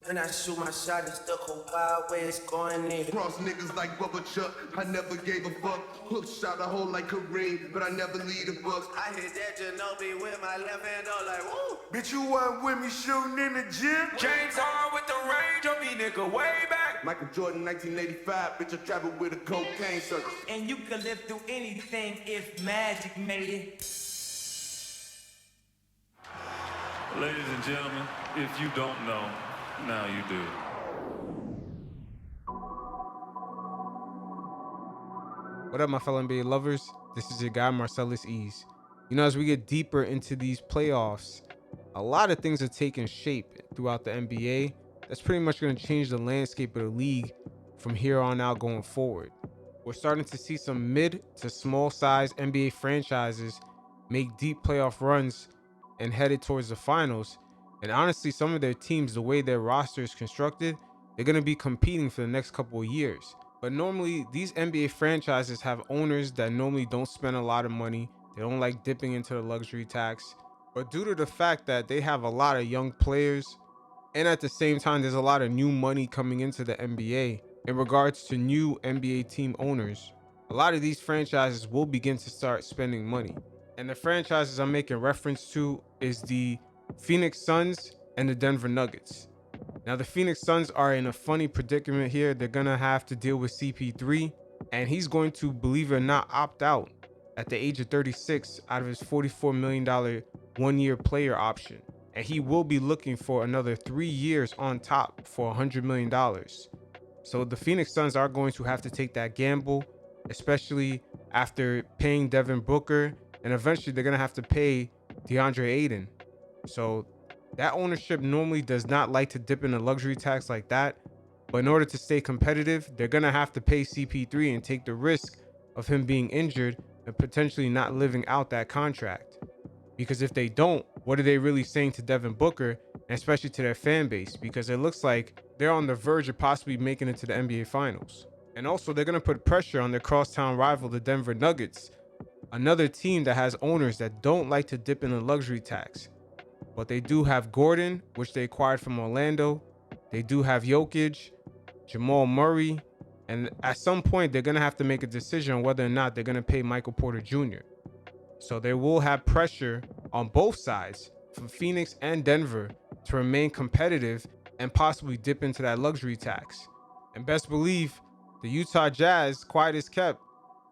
When I shoot my shot, it's the whole wild way it's going in. Cross niggas like Bubba Chuck, I never gave a fuck. Hook shot a hole like Kareem, but I never lead a buck. I hit that Ginobili with my left hand, all like, woo. Bitch, you wasn't with me shooting in the gym? James Harden with the range on me, nigga, way back. Michael Jordan, 1985, bitch, I traveled with a cocaine circus. And you could live through anything if magic made it. Ladies and gentlemen, if you don't know, now you do. What up, my fellow NBA lovers? This is your guy, Marcellus Ease. You know, as we get deeper into these playoffs, a lot of things are taking shape throughout the NBA. That's pretty much going to change the landscape of the league from here on out going forward. We're starting to see some mid to small size NBA franchises make deep playoff runs and headed towards the finals. And honestly, some of their teams, the way their roster is constructed, they're going to be competing for the next couple of years. But normally, these NBA franchises have owners that normally don't spend a lot of money. They don't like dipping into the luxury tax. But due to the fact that they have a lot of young players, and at the same time, there's a lot of new money coming into the NBA in regards to new NBA team owners, a lot of these franchises will begin to start spending money. And the franchises I'm making reference to is the Phoenix Suns and the Denver Nuggets. Now, the Phoenix Suns are in a funny predicament here. They're going to have to deal with CP3, and he's going to, believe it or not, opt out at the age of 36 out of his $44 million one-year player option. And he will be looking for another 3 years on top for $100 million. So the Phoenix Suns are going to have to take that gamble, especially after paying Devin Booker, and eventually they're going to have to pay DeAndre Ayton. So that ownership normally does not like to dip in a luxury tax like that. But in order to stay competitive, they're going to have to pay CP3 and take the risk of him being injured and potentially not living out that contract. Because if they don't, what are they really saying to Devin Booker, and especially to their fan base? Because it looks like they're on the verge of possibly making it to the NBA Finals. And also, they're going to put pressure on their crosstown rival, the Denver Nuggets, another team that has owners that don't like to dip in a luxury tax. But they do have Gordon, which they acquired from Orlando. They do have Jokic, Jamal Murray, and at some point, they're going to have to make a decision on whether or not they're going to pay Michael Porter Jr. So they will have pressure on both sides, from Phoenix and Denver, to remain competitive and possibly dip into that luxury tax. And best believe, the Utah Jazz, quiet as kept,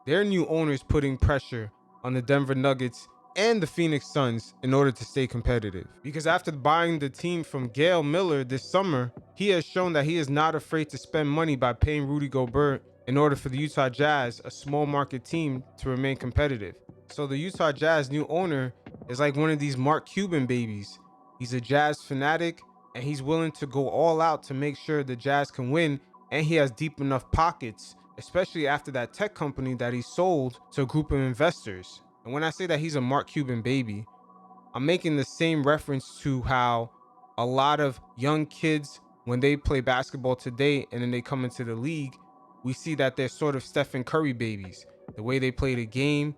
their new owners putting pressure on the Denver Nuggets and the Phoenix Suns in order to stay competitive. Because after buying the team from Gail Miller this summer, he has shown that he is not afraid to spend money by paying Rudy Gobert in order for the Utah Jazz, a small market team, to remain competitive. So the Utah Jazz new owner is like one of these Mark Cuban babies. He's a Jazz fanatic, and he's willing to go all out to make sure the Jazz can win, and he has deep enough pockets, especially after that tech company that he sold to a group of investors. And when I say that he's a Mark Cuban baby, I'm making the same reference to how a lot of young kids, when they play basketball today and then they come into the league, we see that they're sort of Stephen Curry babies. The way they play the game,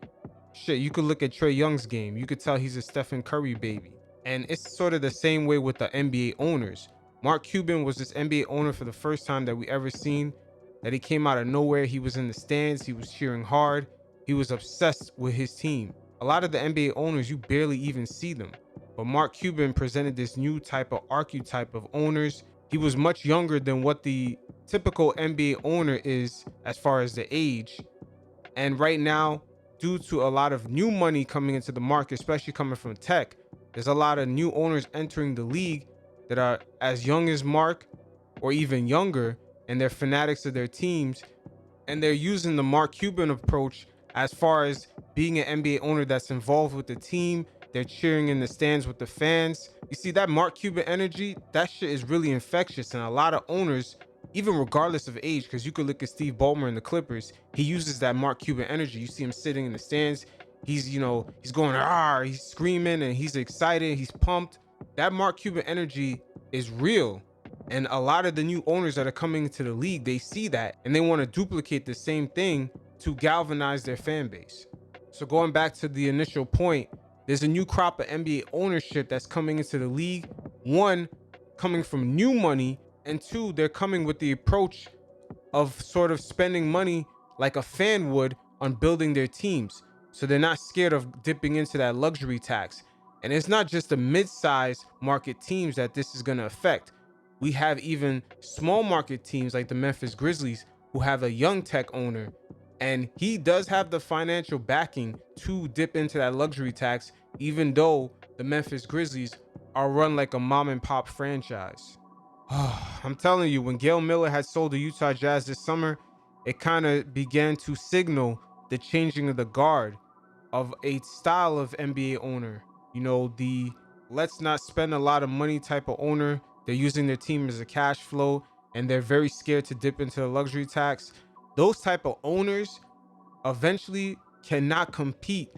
shit, you could look at Trae Young's game. You could tell he's a Stephen Curry baby. And it's sort of the same way with the NBA owners. Mark Cuban was this NBA owner for the first time that we ever seen, that he came out of nowhere. He was in the stands. He was cheering hard. He was obsessed with his team. A lot of the NBA owners, you barely even see them. But Mark Cuban presented this new type of archetype of owners. He was much younger than what the typical NBA owner is as far as the age. And right now, due to a lot of new money coming into the market, especially coming from tech, there's a lot of new owners entering the league that are as young as Mark or even younger, and they're fanatics of their teams. And they're using the Mark Cuban approach as far as being an NBA owner that's involved with the team. They're cheering in the stands with the fans. You see, that Mark Cuban energy, that shit is really infectious. And a lot of owners, even regardless of age, because you could look at Steve Ballmer in the Clippers, he uses that Mark Cuban energy. You see him sitting in the stands. He's going, he's screaming and he's excited. He's pumped. That Mark Cuban energy is real. And a lot of the new owners that are coming into the league, they see that and they want to duplicate the same thing to galvanize their fan base. So going back to the initial point, there's a new crop of NBA ownership that's coming into the league. One, coming from new money, and two, they're coming with the approach of sort of spending money like a fan would on building their teams. So they're not scared of dipping into that luxury tax. And it's not just the mid-size market teams that this is going to affect. We have even small market teams like the Memphis Grizzlies who have a young tech owner, and he does have the financial backing to dip into that luxury tax, even though the Memphis Grizzlies are run like a mom and pop franchise. I'm telling you, when Gail Miller had sold the Utah Jazz this summer, it kind of began to signal the changing of the guard of a style of NBA owner. You know, the let's not spend a lot of money type of owner. They're using their team as a cash flow, and they're very scared to dip into the luxury tax. Those type of owners eventually cannot compete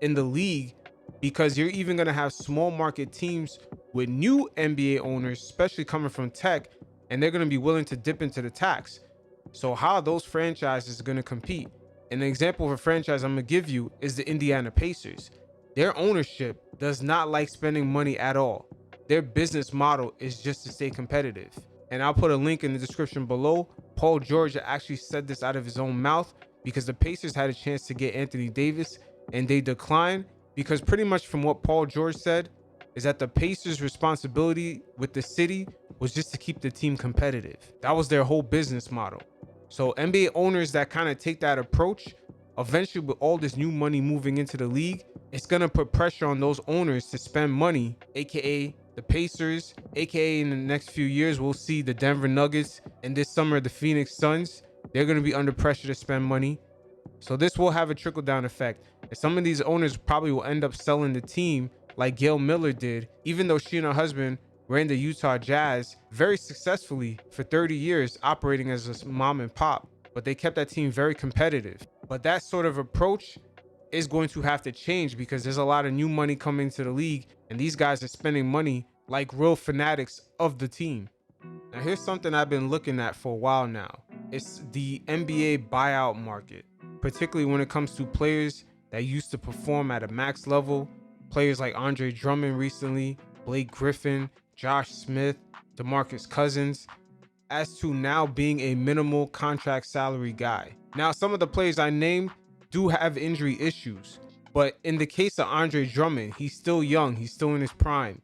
in the league, because you're even going to have small market teams with new NBA owners, especially coming from tech, and they're going to be willing to dip into the tax. So how are those franchises going to compete? An example of a franchise I'm going to give you is the Indiana Pacers. Their ownership does not like spending money at all. Their business model is just to stay competitive. And I'll put a link in the description below. Paul George actually said this out of his own mouth, because the Pacers had a chance to get Anthony Davis and they declined, because pretty much from what Paul George said is that the Pacers' responsibility with the city was just to keep the team competitive. That was their whole business model. So NBA owners that kind of take that approach, eventually with all this new money moving into the league, it's going to put pressure on those owners to spend money, aka the Pacers, aka in the next few years, we'll see the Denver Nuggets, and this summer the Phoenix Suns. They're going to be under pressure to spend money. So this will have a trickle-down effect. And some of these owners probably will end up selling the team like Gail Miller did, even though she and her husband ran the Utah Jazz very successfully for 30 years, operating as a mom and pop. But they kept that team very competitive. But that sort of approach is going to have to change, because there's a lot of new money coming to the league, and these guys are spending money like real fanatics of the team. Now here's something I've been looking at for a while now. It's the NBA buyout market, particularly when it comes to players that used to perform at a max level. Players like Andre Drummond recently, Blake Griffin, Josh Smith, DeMarcus Cousins, as to now being a minimal contract salary guy. Now, some of the players I named do have injury issues, but in the case of Andre Drummond, he's still young, he's still in his prime.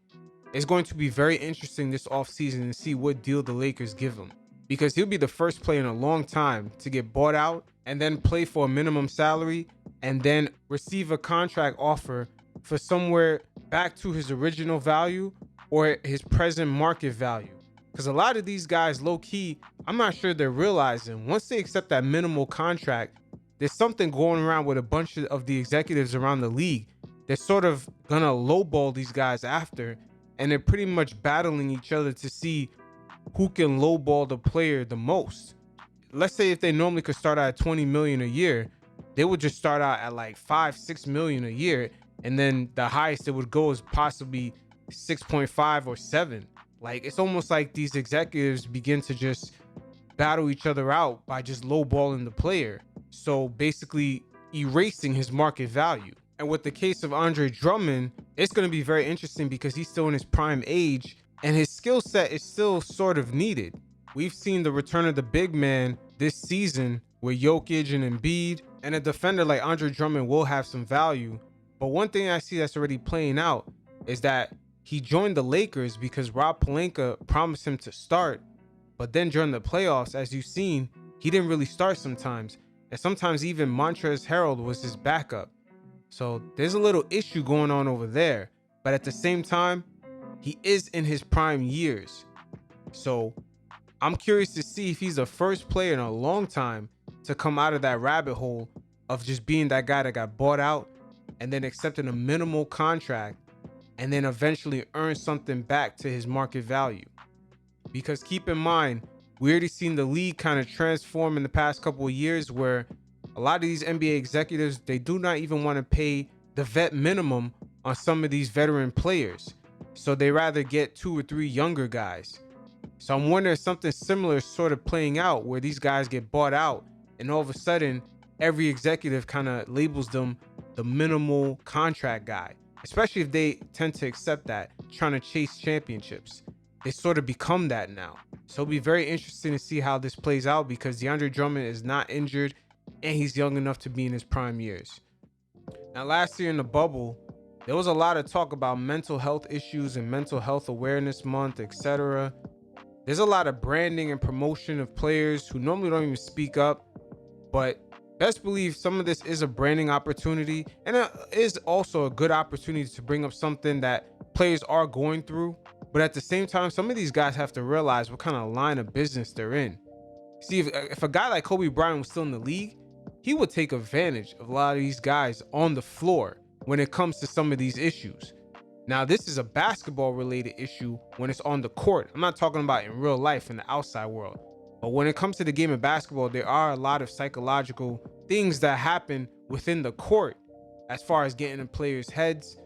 It's going to be very interesting this offseason to see what deal the Lakers give him, because he'll be the first player in a long time to get bought out and then play for a minimum salary and then receive a contract offer for somewhere back to his original value or his present market value. Because a lot of these guys, low key, I'm not sure they're realizing once they accept that minimal contract, there's something going around with a bunch of the executives around the league. They're sort of gonna lowball these guys after, and they're pretty much battling each other to see who can lowball the player the most. Let's say if they normally could start out at 20 million a year, they would just start out at like 5-6 million a year, and then the highest it would go is possibly 6.5 or 7. Like, it's almost like these executives begin to just battle each other out by just lowballing the player, so basically erasing his market value. And with the case of Andre Drummond, it's going to be very interesting because he's still in his prime age and his skill set is still sort of needed. We've seen the return of the big man this season with Jokic and Embiid, and a defender like Andre Drummond will have some value. But one thing I see that's already playing out is that he joined the Lakers because Rob Pelinka promised him to start, but then during the playoffs, as you've seen, he didn't really start sometimes, and sometimes even Montrezl Harrell was his backup. So there's a little issue going on over there, but at the same time, he is in his prime years. So I'm curious to see if he's the first player in a long time to come out of that rabbit hole of just being that guy that got bought out and then accepting a minimal contract and then eventually earn something back to his market value. Because keep in mind, we already seen the league kind of transform in the past couple of years where a lot of these NBA executives, they do not even want to pay the vet minimum on some of these veteran players. So they rather get 2 or 3 younger guys. So I'm wondering if something similar is sort of playing out where these guys get bought out and all of a sudden every executive kind of labels them the minimal contract guy, especially if they tend to accept that, trying to chase championships. they sort of become that now. So it'll be very interesting to see how this plays out because DeAndre Drummond is not injured and he's young enough to be in his prime years. Now, last year in the bubble, there was a lot of talk about mental health issues and mental health awareness month, etc. There's a lot of branding and promotion of players who normally don't even speak up, but best believe some of this is a branding opportunity, and it is also a good opportunity to bring up something that players are going through. But at the same time, some of these guys have to realize what kind of line of business they're in. See, if a guy like Kobe Bryant was still in the league, he would take advantage of a lot of these guys on the floor when it comes to some of these issues. Now, this is a basketball related issue when it's on the court. I'm not talking about in real life in the outside world. But when it comes to the game of basketball, there are a lot of psychological things that happen within the court as far as getting in players' heads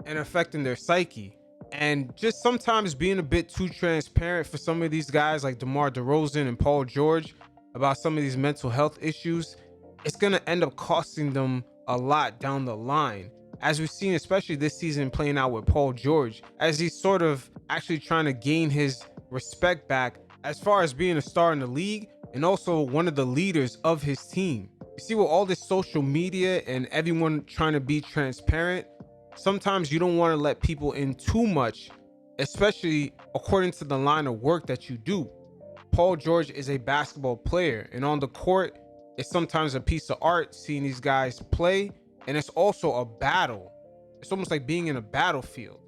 and affecting their psyche. And just sometimes being a bit too transparent for some of these guys like DeMar DeRozan and Paul George about some of these mental health issues, it's going to end up costing them a lot down the line. As we've seen, especially this season playing out with Paul George, as he's sort of actually trying to gain his respect back as far as being a star in the league and also one of the leaders of his team. You see, with all this social media and everyone trying to be transparent, sometimes you don't want to let people in too much, especially according to the line of work that you do. Paul George is a basketball player, and on the court, it's sometimes a piece of art seeing these guys play, and it's also a battle. It's almost like being in a battlefield,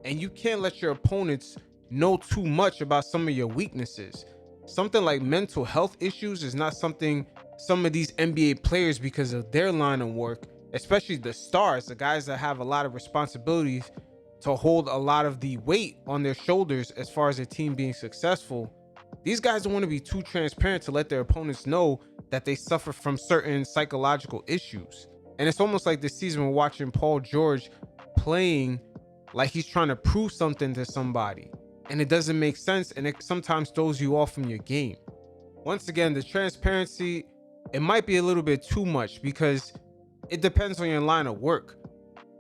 and you can't let your opponents know too much about some of your weaknesses. Something like mental health issues is not something some of these NBA players, because of their line of work, especially the stars, the guys that have a lot of responsibilities to hold a lot of the weight on their shoulders as far as their team being successful, these guys don't want to be too transparent to let their opponents know that they suffer from certain psychological issues. And it's almost like this season we're watching Paul George playing like he's trying to prove something to somebody, and it doesn't make sense, and it sometimes throws you off from your game. Once again, the transparency, it might be a little bit too much because it depends on your line of work.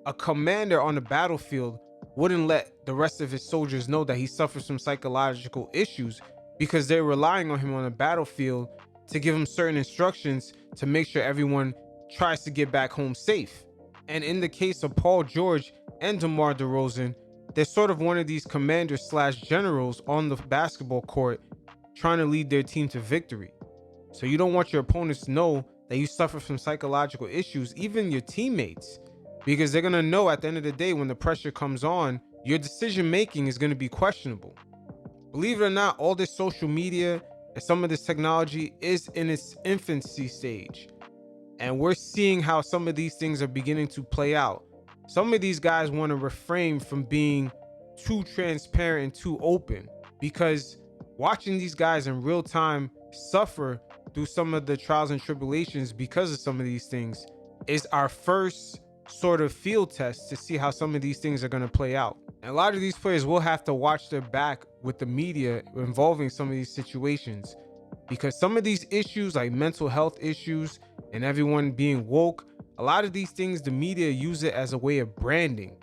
A commander on the battlefield wouldn't let the rest of his soldiers know that he suffers from psychological issues because they're relying on him on the battlefield to give him certain instructions to make sure everyone tries to get back home safe. And in the case of Paul George and DeMar DeRozan, they're sort of one of these commanders slash generals on the basketball court trying to lead their team to victory. So you don't want your opponents to know that you suffer from psychological issues, even your teammates, because they're going to know at the end of the day when the pressure comes on, your decision making is going to be questionable. Believe it or not, all this social media and some of this technology is in its infancy stage. And we're seeing how some of these things are beginning to play out. Some of these guys want to refrain from being too transparent and too open, because watching these guys in real time suffer through some of the trials and tribulations because of some of these things is our first sort of field test to see how some of these things are going to play out. And a lot of these players will have to watch their back with the media involving some of these situations, because some of these issues like mental health issues and everyone being woke, a lot of these things the media use it as a way of branding.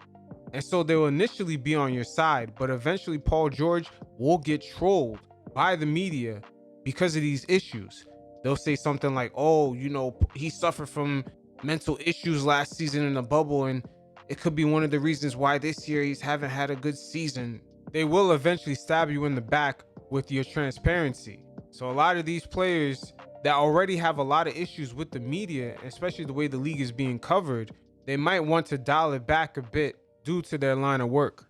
And so they will initially be on your side, but eventually Paul George will get trolled by the media because of these issues. They'll say something like, oh, you know, he suffered from mental issues last season in the bubble, and it could be one of the reasons why this year he's haven't had a good season. They will eventually stab you in the back with your transparency. So a lot of these players that already have a lot of issues with the media, especially the way the league is being covered, they might want to dial it back a bit due to their line of work.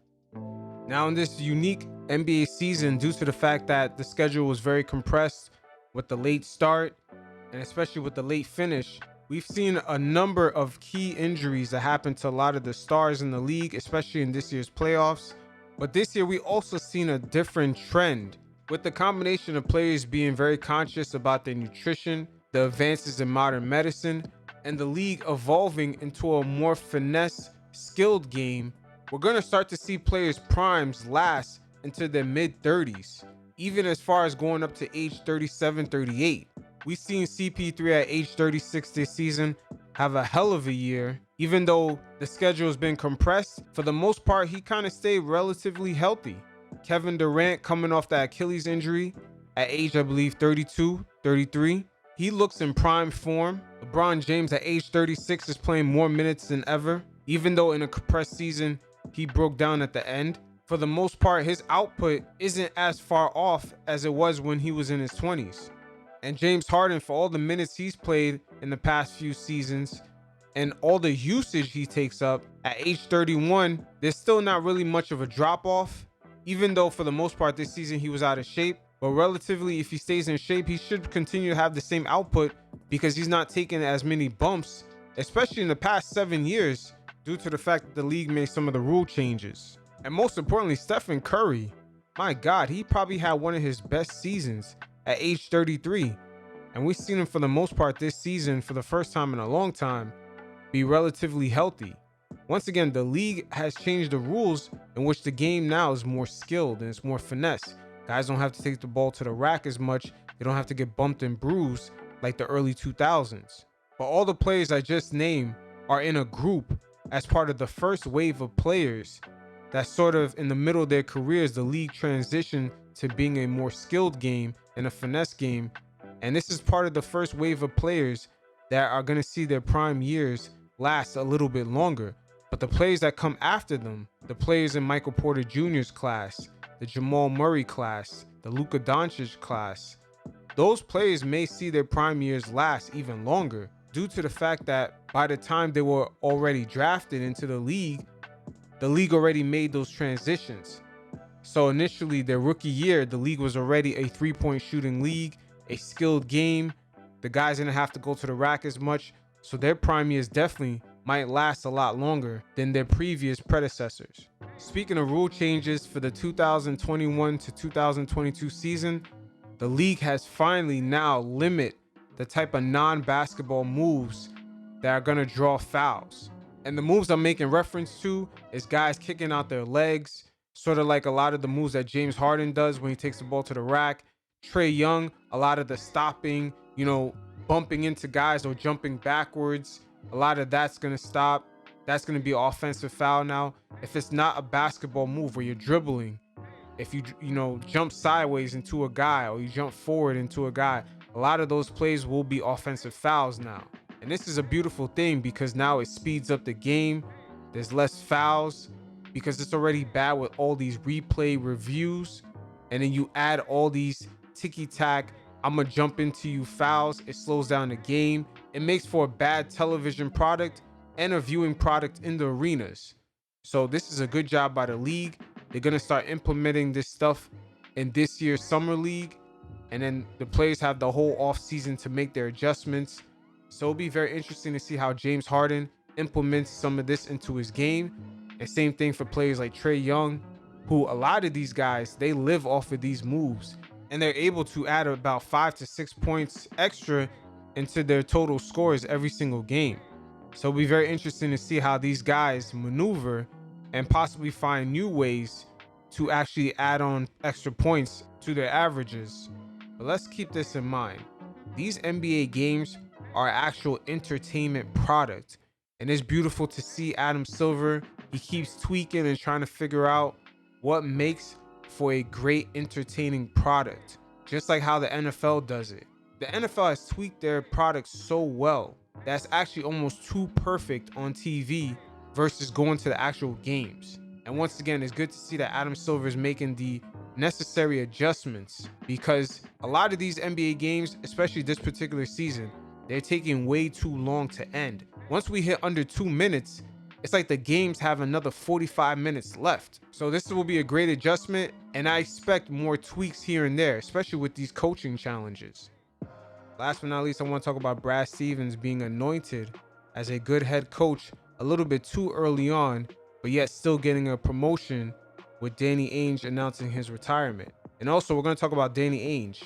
Now, in this unique NBA season, due to the fact that the schedule was very compressed with the late start and especially with the late finish, we've seen a number of key injuries that happened to a lot of the stars in the league, especially in this year's playoffs. But this year, we also seen a different trend with the combination of players being very conscious about their nutrition, the advances in modern medicine, and the league evolving into a more finesse, skilled game. We're going to start to see players' primes last into their mid-30s, even as far as going up to age 37, 38. We've seen CP3 at age 36 this season have a hell of a year. Even though the schedule has been compressed, for the most part, he kind of stayed relatively healthy. Kevin Durant coming off that Achilles injury at age, I believe, 32, 33. He looks in prime form. LeBron James at age 36 is playing more minutes than ever. Even though in a compressed season, he broke down at the end. For the most part, his output isn't as far off as it was when he was in his 20s. And James Harden, for all the minutes he's played in the past few seasons and all the usage he takes up at age 31, there's still not really much of a drop off, even though for the most part this season he was out of shape. But relatively, if he stays in shape, he should continue to have the same output because he's not taking as many bumps, especially in the past 7 years, due to the fact that the league made some of the rule changes. And most importantly, Stephen Curry, my God, he probably had one of his best seasons at age 33. And we've seen him for the most part this season, for the first time in a long time, be relatively healthy. Once again, the league has changed the rules in which the game now is more skilled and it's more finesse. Guys don't have to take the ball to the rack as much. They don't have to get bumped and bruised like the early 2000s. But all the players I just named are in a group as part of the first wave of players that sort of in the middle of their careers, the league transitioned to being a more skilled game and a finesse game. And this is part of the first wave of players that are going to see their prime years last a little bit longer. But the players that come after them, the players in Michael Porter Jr.'s class, the Jamal Murray class, the Luka Doncic class, those players may see their prime years last even longer due to the fact that by the time they were already drafted into the league already made those transitions. So initially, their rookie year, the league was already a 3-point shooting league, a skilled game. The guys didn't have to go to the rack as much, so their prime years definitely might last a lot longer than their previous predecessors. Speaking of rule changes for the 2021 to 2022 season, the league has finally now limit the type of non-basketball moves that are going to draw fouls. And the moves I'm making reference to is guys kicking out their legs, sort of like a lot of the moves that James Harden does when he takes the ball to the rack. Trae Young, a lot of the stopping, bumping into guys or jumping backwards. A lot of that's going to stop. That's going to be an offensive foul now. If it's not a basketball move where you're dribbling, if you jump sideways into a guy or you jump forward into a guy, a lot of those plays will be offensive fouls now. And this is a beautiful thing because now it speeds up the game. There's less fouls because it's already bad with all these replay reviews. And then you add all these ticky-tack, I'm going to jump into you fouls. It slows down the game. It makes for a bad television product and a viewing product in the arenas. So this is a good job by the league. They're going to start implementing this stuff in this year's summer league. And then the players have the whole offseason to make their adjustments. So it'll be very interesting to see how James Harden implements some of this into his game. And same thing for players like Trae Young, who a lot of these guys, they live off of these moves. And they're able to add about 5 to 6 points extra into their total scores every single game. So it'll be very interesting to see how these guys maneuver and possibly find new ways to actually add on extra points to their averages. But let's keep this in mind. These NBA games are actual entertainment product. And it's beautiful to see Adam Silver. He keeps tweaking and trying to figure out what makes for a great entertaining product, just like how the NFL does it. The NFL has tweaked their product so well that's actually almost too perfect on TV versus going to the actual games. And once again, it's good to see that Adam Silver is making the necessary adjustments because a lot of these NBA games, especially this particular season, they're taking way too long to end. Once we hit under 2 minutes, it's like the games have another 45 minutes left. So this will be a great adjustment, and I expect more tweaks here and there, especially with these coaching challenges. Last but not least, I want to talk about Brad Stevens being anointed as a good head coach a little bit too early on, but yet still getting a promotion with Danny Ainge announcing his retirement. And also, we're going to talk about Danny Ainge.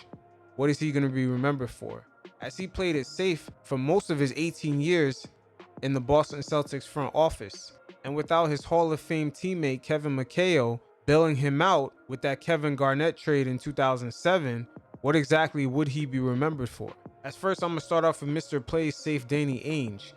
What is he going to be remembered for? As he played it safe for most of his 18 years in the Boston Celtics front office. And without his Hall of Fame teammate Kevin McHale bailing him out with that Kevin Garnett trade in 2007, what exactly would he be remembered for? As first, I'm going to start off with Mr. Plays Safe Danny Ainge.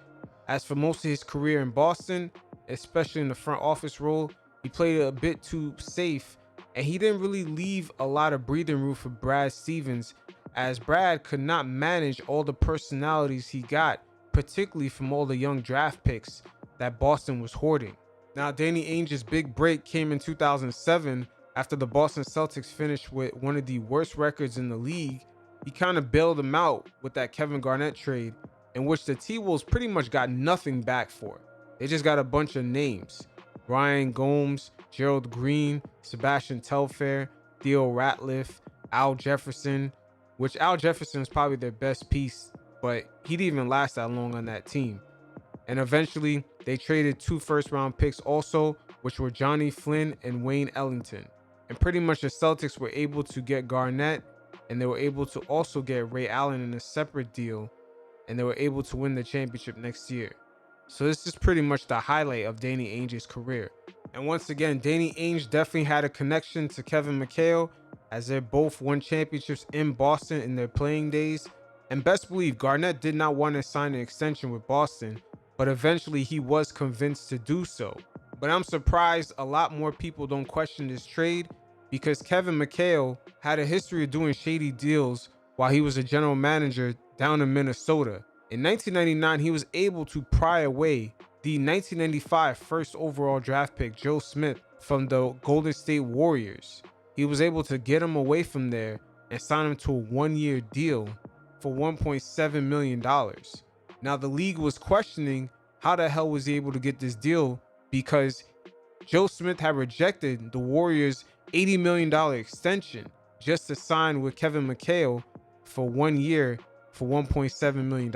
As for most of his career in Boston, especially in the front office role, he played it a bit too safe and he didn't really leave a lot of breathing room for Brad Stevens, as Brad could not manage all the personalities he got, particularly from all the young draft picks that Boston was hoarding. Now, Danny Ainge's big break came in 2007 after the Boston Celtics finished with one of the worst records in the league. He kind of bailed them out with that Kevin Garnett trade, in which the T-Wolves pretty much got nothing back for. They just got a bunch of names: Ryan Gomes, Gerald Green, Sebastian Telfair, Theo Ratliff, Al Jefferson, which Al Jefferson is probably their best piece, but he didn't even last that long on that team. And eventually, they traded 2 first-round picks also, which were Johnny Flynn and Wayne Ellington. And pretty much the Celtics were able to get Garnett, and they were able to also get Ray Allen in a separate deal, and they were able to win the championship next year. So this is pretty much the highlight of Danny Ainge's career. And once again, Danny Ainge definitely had a connection to Kevin McHale, as they both won championships in Boston in their playing days. And best believe Garnett did not want to sign an extension with Boston, but eventually he was convinced to do so. But I'm surprised a lot more people don't question this trade, because Kevin McHale had a history of doing shady deals while he was a general manager down in Minnesota. In 1999, he was able to pry away the 1995 first overall draft pick Joe Smith from the Golden State Warriors. He was able to get him away from there and sign him to a 1-year deal for $1.7 million. Now, the league was questioning how the hell was he able to get this deal, because Joe Smith had rejected the Warriors' $80 million extension just to sign with Kevin McHale for 1 year for $1.7 million.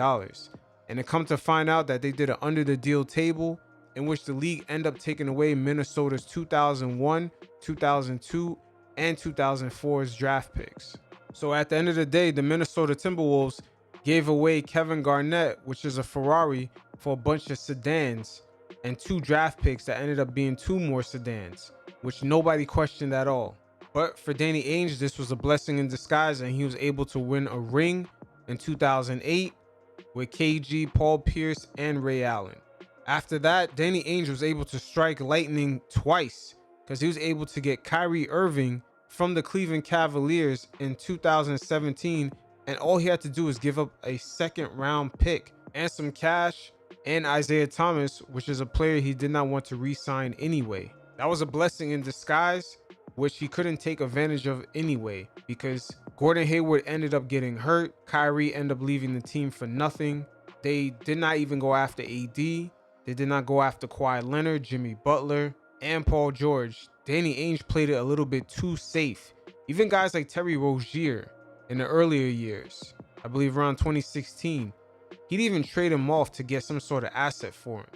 And it come to find out that they did an under the deal table, in which the league ended up taking away Minnesota's 2001, 2002, and 2004's draft picks. So at the end of the day, the Minnesota Timberwolves gave away Kevin Garnett, which is a Ferrari, for a bunch of sedans, and 2 draft picks that ended up being 2 more sedans, which nobody questioned at all. But for Danny Ainge, this was a blessing in disguise, and he was able to win a ring in 2008 with KG, Paul Pierce, and Ray Allen. After that, Danny Ainge was able to strike lightning twice, because he was able to get Kyrie Irving from the Cleveland Cavaliers in 2017, and all he had to do was give up a 2nd-round pick and some cash and Isaiah Thomas, which is a player he did not want to re-sign anyway. That was a blessing in disguise, which he couldn't take advantage of anyway, because Gordon Hayward ended up getting hurt. Kyrie ended up leaving the team for nothing. They did not even go after AD. They did not go after Kawhi Leonard, Jimmy Butler, and Paul George. Danny Ainge played it a little bit too safe. Even guys like Terry Rozier in the earlier years, I believe around 2016, he'd even trade him off to get some sort of asset for him.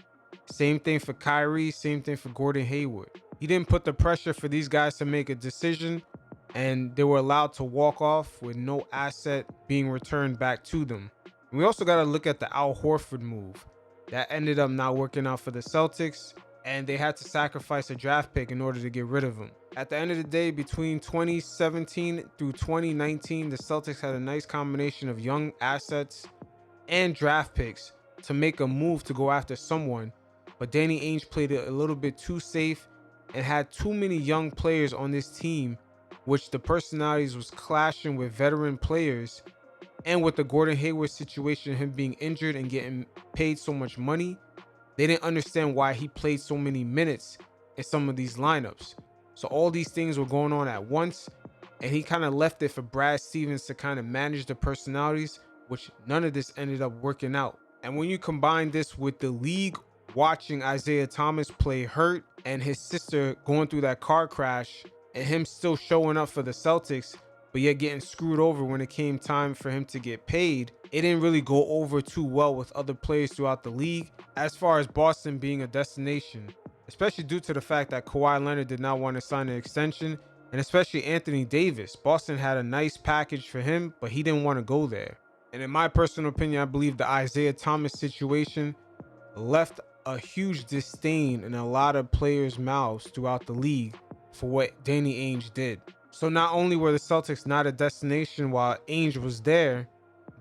Same thing for Kyrie, same thing for Gordon Hayward. He didn't put the pressure for these guys to make a decision, and they were allowed to walk off with no asset being returned back to them. And we also got to look at the Al Horford move. That ended up not working out for the Celtics, and they had to sacrifice a draft pick in order to get rid of him. At the end of the day, between 2017 through 2019, the Celtics had a nice combination of young assets and draft picks to make a move to go after someone, but Danny Ainge played it a little bit too safe and had too many young players on this team, which the personalities was clashing with veteran players. And with the Gordon Hayward situation, him being injured and getting paid so much money, they didn't understand why he played so many minutes in some of these lineups. So all these things were going on at once, and he kind of left it for Brad Stevens to kind of manage the personalities, which none of this ended up working out. And when you combine this with the league watching Isaiah Thomas play hurt, and his sister going through that car crash, and him still showing up for the Celtics, but yet getting screwed over when it came time for him to get paid, it didn't really go over too well with other players throughout the league, as far as Boston being a destination, especially due to the fact that Kawhi Leonard did not want to sign an extension, and especially Anthony Davis. Boston had a nice package for him, but he didn't want to go there. And in my personal opinion, I believe the Isaiah Thomas situation left a huge disdain in a lot of players' mouths throughout the league for what Danny Ainge did. So not only were the Celtics not a destination while Ainge was there,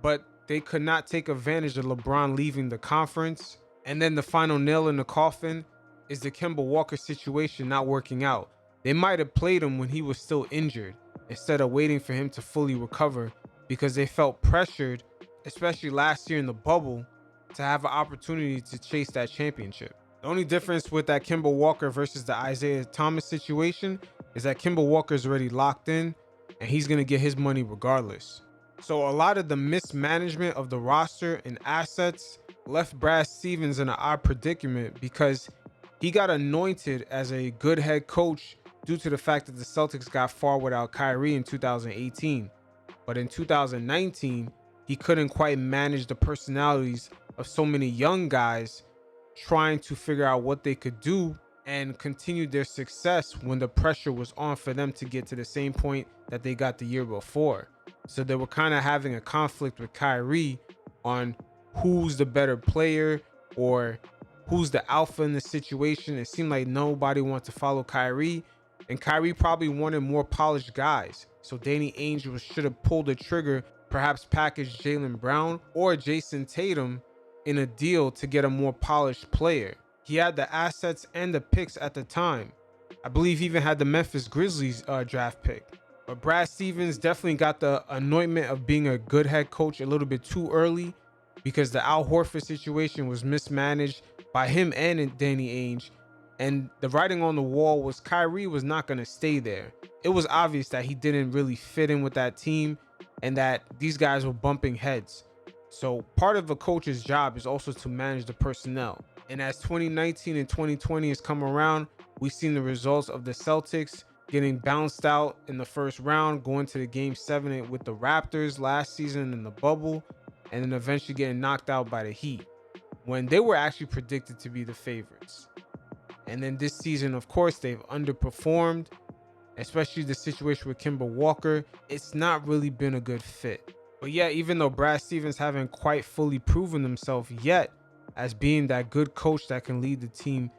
but they could not take advantage of LeBron leaving the conference. And then the final nail in the coffin is the Kemba Walker situation not working out. They might have played him when he was still injured instead of waiting for him to fully recover, because they felt pressured, especially last year in the bubble, to have an opportunity to chase that championship. The only difference with that Kemba Walker versus the Isaiah Thomas situation is that Kemba Walker is already locked in and he's going to get his money regardless. So a lot of the mismanagement of the roster and assets left Brad Stevens in an odd predicament, because he got anointed as a good head coach due to the fact that the Celtics got far without Kyrie in 2018. But in 2019, he couldn't quite manage the personalities of so many young guys trying to figure out what they could do and continue their success when the pressure was on for them to get to the same point that they got the year before. So they were kind of having a conflict with Kyrie on who's the better player or who's the alpha in the situation. It seemed like nobody wanted to follow Kyrie, and Kyrie probably wanted more polished guys. So Danny Ainge should have pulled the trigger, perhaps packaged Jaylen Brown or Jason Tatum in a deal to get a more polished player. He had the assets and the picks at the time. I believe he even had the Memphis Grizzlies draft pick. But Brad Stevens definitely got the anointment of being a good head coach a little bit too early, because the Al Horford situation was mismanaged by him and Danny Ainge. And the writing on the wall was Kyrie was not going to stay there. It was obvious that he didn't really fit in with that team and that these guys were bumping heads. So part of a coach's job is also to manage the personnel. And as 2019 and 2020 has come around, we've seen the results of the Celtics getting bounced out in the first round, going to the game 7 with the Raptors last season in the bubble, and then eventually getting knocked out by the Heat when they were actually predicted to be the favorites. And then this season, of course, they've underperformed, especially the situation with Kemba Walker. It's not really been a good fit. But yeah, even though Brad Stevens haven't quite fully proven himself yet as being that good coach that can lead the team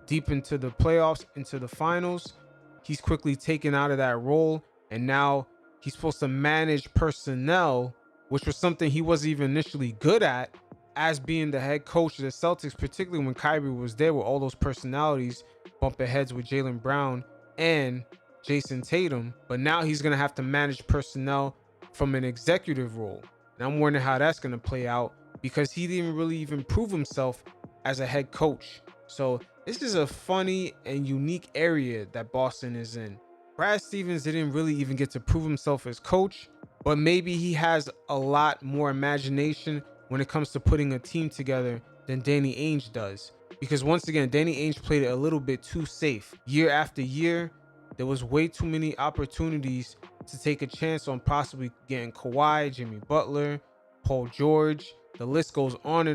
deep into the playoffs, into the finals, he's quickly taken out of that role, and now he's supposed to manage personnel, which was something he wasn't even initially good at as being the head coach of the Celtics, particularly when Kyrie was there with all those personalities bumping heads with Jaylen Brown and Jason Tatum. But now he's going to have to manage personnel from an executive role. And I'm wondering how that's going to play out, because he didn't really even prove himself as a head coach. So this is a funny and unique area that Boston is in. Brad Stevens didn't really even get to prove himself as coach, but maybe he has a lot more imagination when it comes to putting a team together than Danny Ainge does. Because once again, Danny Ainge played it a little bit too safe. Year after year, there was way too many opportunities to take a chance on possibly getting Kawhi, Jimmy Butler, Paul George. The list goes on,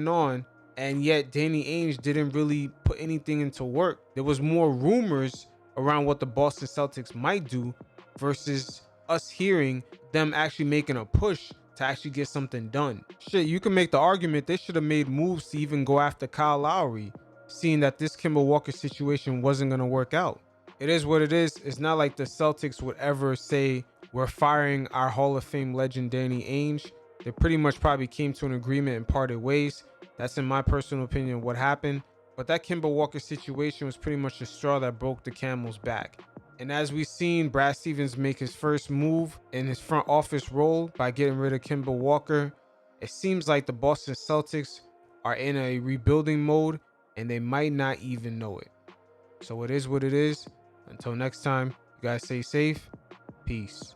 and yet Danny Ainge didn't really put anything into work. There was more rumors around what the Boston Celtics might do versus us hearing them actually making a push to actually get something done. Shit, you can make the argument they should have made moves to even go after Kyle Lowry, seeing that this Kemba Walker situation wasn't going to work out. It is what it is. It's not like the Celtics would ever say we're firing our Hall of Fame legend Danny Ainge. They pretty much probably came to an agreement and parted ways. That's, in my personal opinion, what happened. But that Kemba Walker situation was pretty much the straw that broke the camel's back. And as we've seen Brad Stevens make his first move in his front office role by getting rid of Kemba Walker, it seems like the Boston Celtics are in a rebuilding mode, and they might not even know it. So it is what it is. Until next time, you guys stay safe. Peace.